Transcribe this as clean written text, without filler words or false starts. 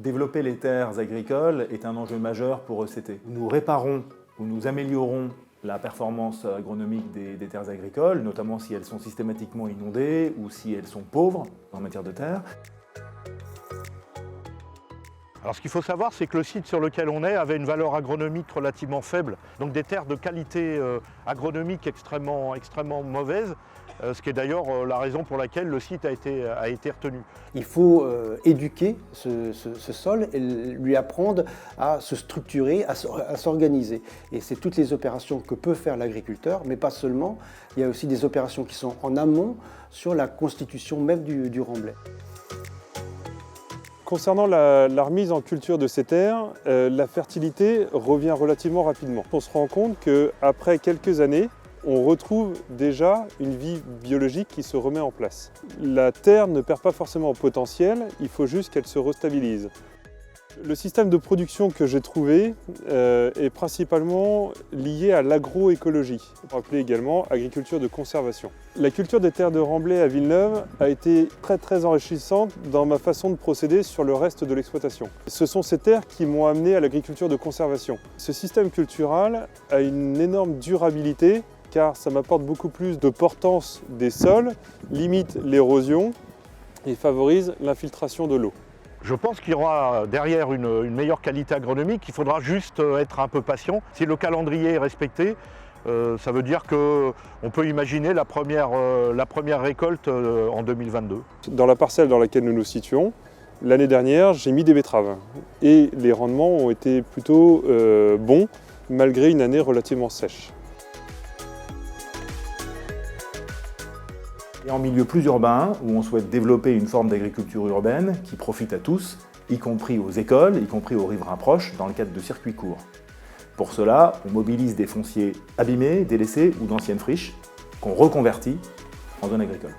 Développer les terres agricoles est un enjeu majeur pour ECT. Nous réparons ou nous améliorons la performance agronomique des terres agricoles, notamment si elles sont systématiquement inondées ou si elles sont pauvres en matière de terre. Alors ce qu'il faut savoir, c'est que le site sur lequel on est avait une valeur agronomique relativement faible, donc des terres de qualité agronomique extrêmement mauvaise, ce qui est d'ailleurs la raison pour laquelle le site a été retenu. Il faut éduquer ce sol et lui apprendre à se structurer, à s'organiser. Et c'est toutes les opérations que peut faire l'agriculteur, mais pas seulement. Il y a aussi des opérations qui sont en amont sur la constitution même du remblai. Concernant la remise en culture de ces terres, la fertilité revient relativement rapidement. On se rend compte qu'après quelques années, on retrouve déjà une vie biologique qui se remet en place. La terre ne perd pas forcément en potentiel, il faut juste qu'elle se restabilise. Le système de production que j'ai trouvé est principalement lié à l'agroécologie, appelée également agriculture de conservation. La culture des terres de remblai à Villeneuve a été très enrichissante dans ma façon de procéder sur le reste de l'exploitation. Ce sont ces terres qui m'ont amené à l'agriculture de conservation. Ce système cultural a une énorme durabilité car ça m'apporte beaucoup plus de portance des sols, limite l'érosion et favorise l'infiltration de l'eau. Je pense qu'il y aura derrière une meilleure qualité agronomique, il faudra juste être un peu patient. Si le calendrier est respecté, ça veut dire qu'on peut imaginer la première récolte en 2022. Dans la parcelle dans laquelle nous nous situons, l'année dernière, j'ai mis des betteraves et les rendements ont été plutôt bons malgré une année relativement sèche. Et en milieu plus urbain, où on souhaite développer une forme d'agriculture urbaine qui profite à tous, y compris aux écoles, y compris aux riverains proches, dans le cadre de circuits courts. Pour cela, on mobilise des fonciers abîmés, délaissés ou d'anciennes friches, qu'on reconvertit en zone agricole.